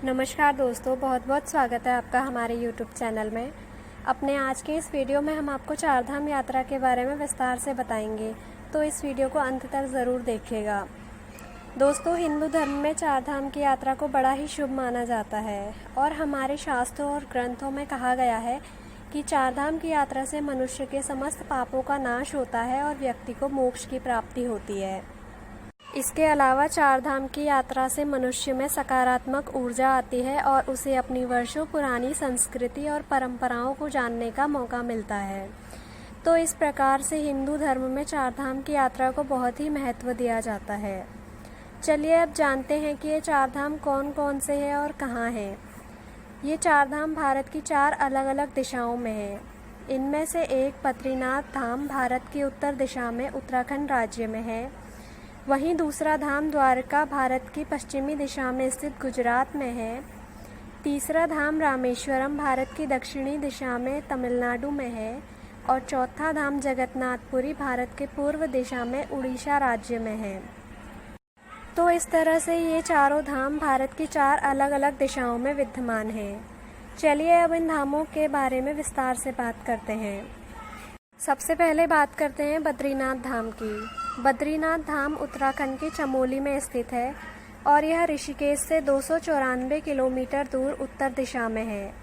नमस्कार दोस्तों, बहुत बहुत स्वागत है आपका हमारे YouTube चैनल में। अपने आज के इस वीडियो में हम आपको चारधाम यात्रा के बारे में विस्तार से बताएंगे, तो इस वीडियो को अंत तक ज़रूर देखिएगा। दोस्तों, हिंदू धर्म में चारधाम की यात्रा को बड़ा ही शुभ माना जाता है और हमारे शास्त्रों और ग्रंथों में कहा गया है कि चारधाम की यात्रा से मनुष्य के समस्त पापों का नाश होता है और व्यक्ति को मोक्ष की प्राप्ति होती है। इसके अलावा चारधाम की यात्रा से मनुष्य में सकारात्मक ऊर्जा आती है और उसे अपनी वर्षों पुरानी संस्कृति और परंपराओं को जानने का मौका मिलता है। तो इस प्रकार से हिंदू धर्म में चारधाम की यात्रा को बहुत ही महत्व दिया जाता है। चलिए अब जानते हैं कि ये चारधाम कौन कौन से हैं और कहाँ हैं। ये चारधाम भारत की 4 अलग अलग दिशाओं में हैं। इनमें से एक बद्रीनाथ धाम भारत की उत्तर दिशा में उत्तराखंड राज्य में है। वहीं दूसरा धाम द्वारका भारत की पश्चिमी दिशा में स्थित गुजरात में है। तीसरा धाम रामेश्वरम भारत की दक्षिणी दिशा में तमिलनाडु में है और चौथा धाम जगन्नाथपुरी भारत के पूर्व दिशा में उड़ीसा राज्य में है। तो इस तरह से ये चारों धाम भारत की 4 अलग अलग दिशाओं में विद्यमान हैं। चलिए अब इन धामों के बारे में विस्तार से बात करते हैं। सबसे पहले बात करते हैं बद्रीनाथ धाम की। बद्रीनाथ धाम उत्तराखंड के चमोली में स्थित है और यह ऋषिकेश से 294 किलोमीटर दूर उत्तर दिशा में है।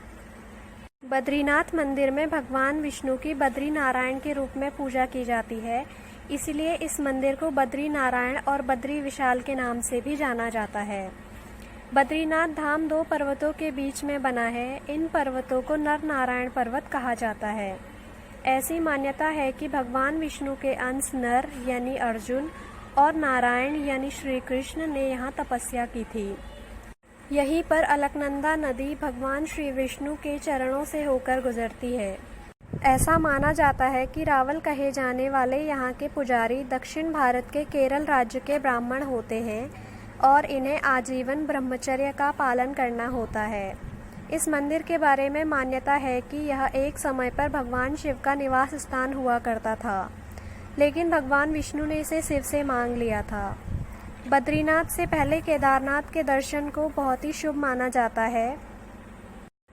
बद्रीनाथ मंदिर में भगवान विष्णु की बद्री नारायण के रूप में पूजा की जाती है, इसलिए इस मंदिर को बद्री नारायण और बद्री विशाल के नाम से भी जाना जाता है। बद्रीनाथ धाम 2 पर्वतों के बीच में बना है। इन पर्वतों को नर नारायण पर्वत कहा जाता है। ऐसी मान्यता है कि भगवान विष्णु के अंश नर यानी अर्जुन और नारायण यानी श्री कृष्ण ने यहाँ तपस्या की थी। यहीं पर अलकनंदा नदी भगवान श्री विष्णु के चरणों से होकर गुजरती है। ऐसा माना जाता है कि रावल कहे जाने वाले यहाँ के पुजारी दक्षिण भारत के केरल राज्य के ब्राह्मण होते हैं और इन्हें आजीवन ब्रह्मचर्य का पालन करना होता है। इस मंदिर के बारे में मान्यता है कि यह एक समय पर भगवान शिव का निवास स्थान हुआ करता था, लेकिन भगवान विष्णु ने इसे शिव से मांग लिया था। बद्रीनाथ से पहले केदारनाथ के दर्शन को बहुत ही शुभ माना जाता है।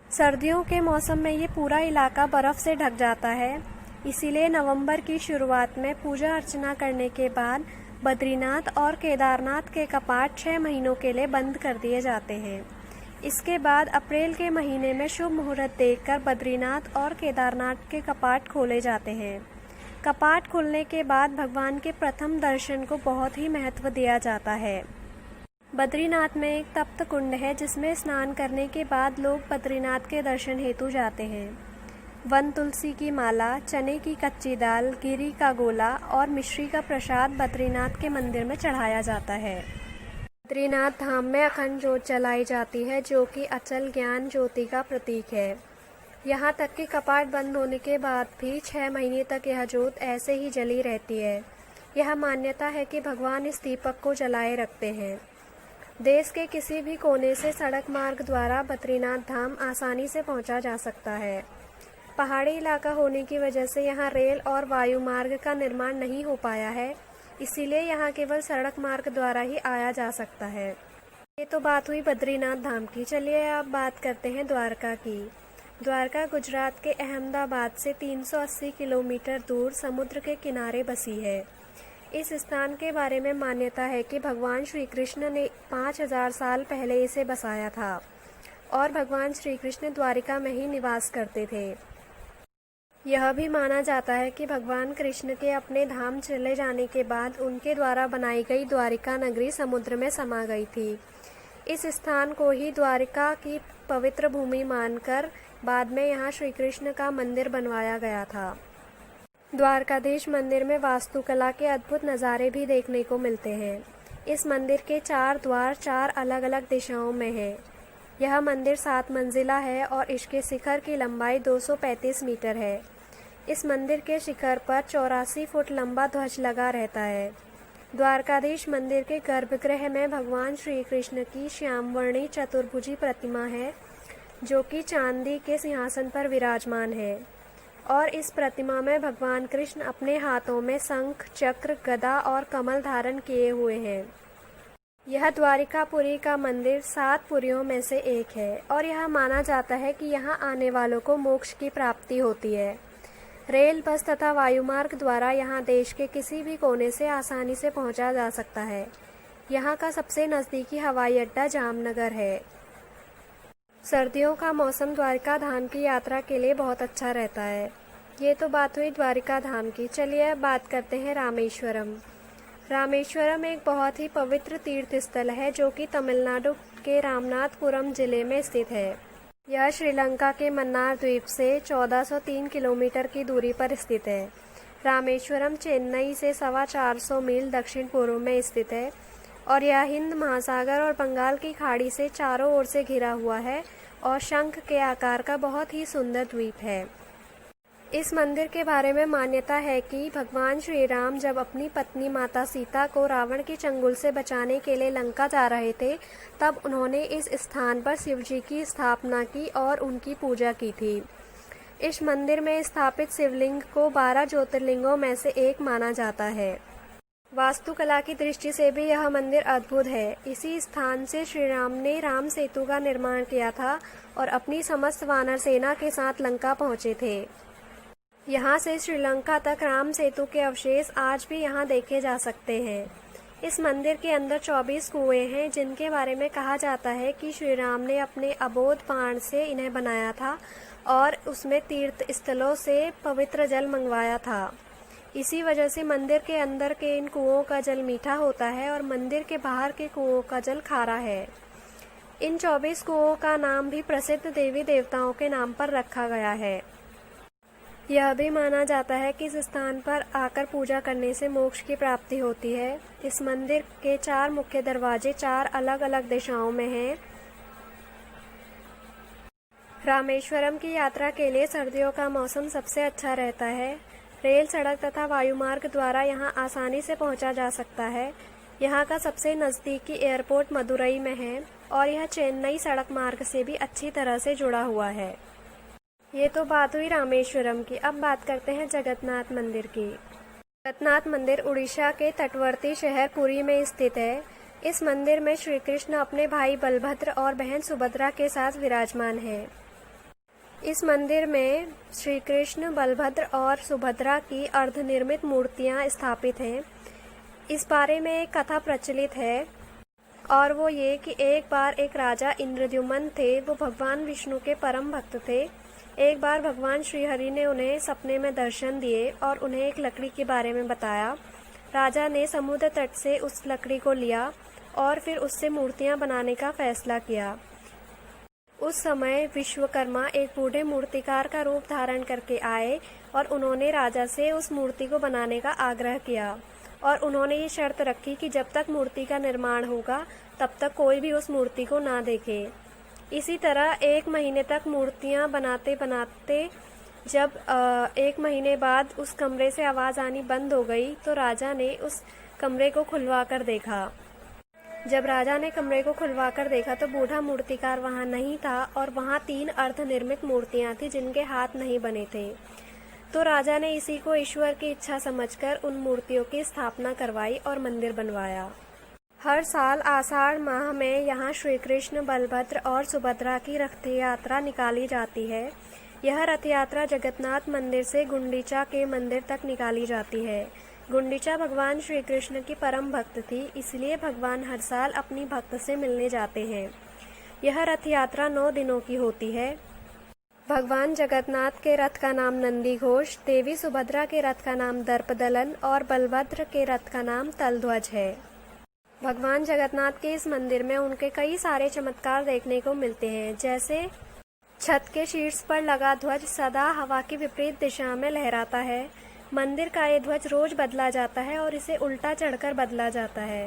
सर्दियों के मौसम में ये पूरा इलाका बर्फ से ढक जाता है, इसीलिए नवंबर की शुरुआत में पूजा अर्चना करने के बाद बद्रीनाथ और केदारनाथ के कपाट 6 महीनों के लिए बंद कर दिए जाते हैं। इसके बाद अप्रैल के महीने में शुभ मुहूर्त देखकर बद्रीनाथ और केदारनाथ के कपाट खोले जाते हैं। कपाट खुलने के बाद भगवान के प्रथम दर्शन को बहुत ही महत्व दिया जाता है। बद्रीनाथ में एक तप्त कुंड है जिसमें स्नान करने के बाद लोग बद्रीनाथ के दर्शन हेतु जाते हैं। वन तुलसी की माला, चने की कच्ची दाल, गिरी का गोला और मिश्री का प्रसाद बद्रीनाथ के मंदिर में चढ़ाया जाता है। बद्रीनाथ धाम में अखंड ज्योत जलाई जाती है, जो कि अचल ज्ञान ज्योति का प्रतीक है। यहाँ तक कि कपाट बंद होने के बाद भी 6 महीने तक यह ज्योत ऐसे ही जली रहती है। यह मान्यता है कि भगवान इस दीपक को जलाए रखते हैं। देश के किसी भी कोने से सड़क मार्ग द्वारा बद्रीनाथ धाम आसानी से पहुँचा जा सकता है। पहाड़ी इलाका होने की वजह से यहाँ रेल और वायु मार्ग का निर्माण नहीं हो पाया है, इसीलिए यहाँ केवल सड़क मार्ग द्वारा ही आया जा सकता है। ये तो बात हुई बद्रीनाथ धाम की। चलिए अब बात करते हैं द्वारका की। द्वारका गुजरात के अहमदाबाद से 380 किलोमीटर दूर समुद्र के किनारे बसी है। इस स्थान के बारे में मान्यता है कि भगवान श्री कृष्ण ने 5000 साल पहले इसे बसाया था और भगवान श्री कृष्ण द्वारिका में ही निवास करते थे। यह भी माना जाता है कि भगवान कृष्ण के अपने धाम चले जाने के बाद उनके द्वारा बनाई गई द्वारिका नगरी समुद्र में समा गई थी। इस स्थान को ही द्वारिका की पवित्र भूमि मानकर बाद में यहाँ श्री कृष्ण का मंदिर बनवाया गया था। द्वारकाधीश मंदिर में वास्तुकला के अद्भुत नज़ारे भी देखने को मिलते हैं। इस मंदिर के 4 द्वार 4 अलग अलग दिशाओं में हैं। यह मंदिर 7 मंजिला है और इसके शिखर की लंबाई 235 मीटर है। इस मंदिर के शिखर पर 84 फुट लंबा ध्वज लगा रहता है। द्वारकाधीश मंदिर के गर्भगृह में भगवान श्री कृष्ण की श्यामवर्णी चतुर्भुजी प्रतिमा है, जो कि चांदी के सिंहासन पर विराजमान है और इस प्रतिमा में भगवान कृष्ण अपने हाथों में शंख, चक्र, गदा और कमल धारण किए हुए हैं। यह द्वारिकापुरी का मंदिर 7 पुरियों में से एक है और यह माना जाता है कि यहाँ आने वालों को मोक्ष की प्राप्ति होती है। रेल, बस तथा वायुमार्ग द्वारा यहाँ देश के किसी भी कोने से आसानी से पहुँचा जा सकता है। यहाँ का सबसे नज़दीकी हवाई अड्डा जामनगर है। सर्दियों का मौसम द्वारिका धाम की यात्रा के लिए बहुत अच्छा रहता है। ये तो बात हुई द्वारिका धाम की। चलिए अब बात करते हैं रामेश्वरम। रामेश्वरम एक बहुत ही पवित्र तीर्थ स्थल है जो कि तमिलनाडु के रामनाथपुरम जिले में स्थित है। यह श्रीलंका के मन्नार द्वीप से 1403 किलोमीटर की दूरी पर स्थित है। रामेश्वरम चेन्नई से 425 मील दक्षिण पूर्व में स्थित है और यह हिंद महासागर और बंगाल की खाड़ी से चारों ओर से घिरा हुआ है और शंख के आकार का बहुत ही सुंदर द्वीप है। इस मंदिर के बारे में मान्यता है कि भगवान श्री राम जब अपनी पत्नी माता सीता को रावण के चंगुल से बचाने के लिए लंका जा रहे थे, तब उन्होंने इस स्थान पर शिव जी की स्थापना की और उनकी पूजा की थी। इस मंदिर में स्थापित शिवलिंग को 12 ज्योतिर्लिंगों में से एक माना जाता है। वास्तुकला की दृष्टि से भी यह मंदिर अद्भुत है। इसी स्थान से श्री राम ने राम सेतु का निर्माण किया था और अपनी समस्त वानर सेना के साथ लंका पहुंचे थे। यहाँ से श्रीलंका तक राम सेतु के अवशेष आज भी यहाँ देखे जा सकते हैं। इस मंदिर के अंदर 24 कुएं हैं जिनके बारे में कहा जाता है कि श्री राम ने अपने अबोध बाण से इन्हें बनाया था और उसमें तीर्थ स्थलों से पवित्र जल मंगवाया था। इसी वजह से मंदिर के अंदर के इन कुओं का जल मीठा होता है और मंदिर के बाहर के कुओं का जल खारा है। इन 24 कुओं का नाम भी प्रसिद्ध देवी देवताओं के नाम पर रखा गया है। यह भी माना जाता है कि इस स्थान पर आकर पूजा करने से मोक्ष की प्राप्ति होती है। इस मंदिर के 4 मुख्य दरवाजे 4 अलग अलग दिशाओं में हैं। रामेश्वरम की यात्रा के लिए सर्दियों का मौसम सबसे अच्छा रहता है। रेल, सड़क तथा वायुमार्ग द्वारा यहाँ आसानी से पहुँचा जा सकता है। यहाँ का सबसे नज़दीकी एयरपोर्ट मदुरई में है और यह चेन्नई सड़क मार्ग से भी अच्छी तरह से जुड़ा हुआ है। ये तो बात हुई रामेश्वरम की। अब बात करते हैं जगन्नाथ मंदिर की। जगन्नाथ मंदिर उड़ीसा के तटवर्ती शहर पुरी में स्थित है। इस मंदिर में श्री कृष्ण अपने भाई बलभद्र और बहन सुभद्रा के साथ विराजमान हैं। इस मंदिर में श्री कृष्ण, बलभद्र और सुभद्रा की अर्धनिर्मित मूर्तियां स्थापित हैं। इस बारे में एक कथा प्रचलित है और वो ये कि एक बार एक राजा इंद्रद्युम्न थे। वो भगवान विष्णु के परम भक्त थे। एक बार भगवान श्रीहरि ने उन्हें सपने में दर्शन दिए और उन्हें एक लकड़ी के बारे में बताया। राजा ने समुद्र तट से उस लकड़ी को लिया और फिर उससे मूर्तियां बनाने का फैसला किया। उस समय विश्वकर्मा एक बूढ़े मूर्तिकार का रूप धारण करके आए और उन्होंने राजा से उस मूर्ति को बनाने का आग्रह किया और उन्होंने ये शर्त रखी कि जब तक मूर्ति का निर्माण होगा तब तक कोई भी उस मूर्ति को ना देखे। इसी तरह 1 महीने तक मूर्तियां बनाते बनाते जब 1 महीने बाद उस कमरे से आवाज़ आनी बंद हो गई तो राजा ने उस कमरे को खुलवा कर देखा। जब राजा ने कमरे को खुलवा कर देखा तो बूढ़ा मूर्तिकार वहां नहीं था और वहां 3 अर्धनिर्मित मूर्तियां थी जिनके हाथ नहीं बने थे। तो राजा ने इसी को ईश्वर की इच्छा समझकर उन मूर्तियों की स्थापना करवाई और मंदिर बनवाया। हर साल आषाढ़ माह में यहाँ श्री कृष्ण, बलभद्र और सुभद्रा की रथ यात्रा निकाली जाती है। यह रथ यात्रा जगन्नाथ मंदिर से गुंडीचा के मंदिर तक निकाली जाती है। गुंडीचा भगवान श्री कृष्ण की परम भक्त थी, इसलिए भगवान हर साल अपनी भक्त से मिलने जाते हैं। यह रथ यात्रा 9 दिनों की होती है। भगवान जगन्नाथ के रथ का नाम नंदी घोष, देवी सुभद्रा के रथ का नाम दर्पदलन और बलभद्र के रथ का नाम तलध्वज है। भगवान जगन्नाथ के इस मंदिर में उनके कई सारे चमत्कार देखने को मिलते हैं, जैसे छत के शीर्ष पर लगा ध्वज सदा हवा की विपरीत दिशा में लहराता है। मंदिर का ये ध्वज रोज बदला जाता है और इसे उल्टा चढ़कर बदला जाता है।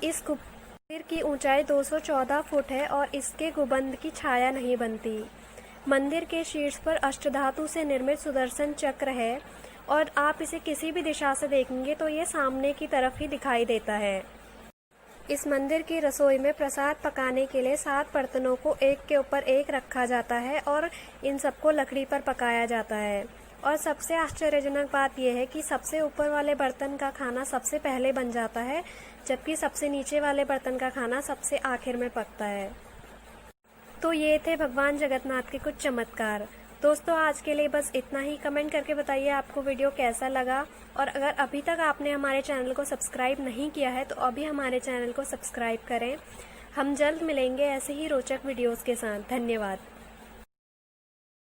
इस मंदिर की ऊंचाई 214 फुट है और इसके गुंबद की छाया नहीं बनती। मंदिर के शीर्ष पर अष्टधातु से निर्मित सुदर्शन चक्र है और आप इसे किसी भी दिशा से देखेंगे तो ये सामने की तरफ ही दिखाई देता है। इस मंदिर की रसोई में प्रसाद पकाने के लिए 7 बर्तनों को एक के ऊपर एक रखा जाता है और इन सबको लकड़ी पर पकाया जाता है। और सबसे आश्चर्यजनक बात यह है कि सबसे ऊपर वाले बर्तन का खाना सबसे पहले बन जाता है, जबकि सबसे नीचे वाले बर्तन का खाना सबसे आखिर में पकता है। तो ये थे भगवान जगन्नाथ के कुछ चमत्कार। दोस्तों आज के लिए बस इतना ही। कमेंट करके बताइए आपको वीडियो कैसा लगा, और अगर अभी तक आपने हमारे चैनल को सब्सक्राइब नहीं किया है तो अभी हमारे चैनल को सब्सक्राइब करें। हम जल्द मिलेंगे ऐसे ही रोचक वीडियोस के साथ। धन्यवाद।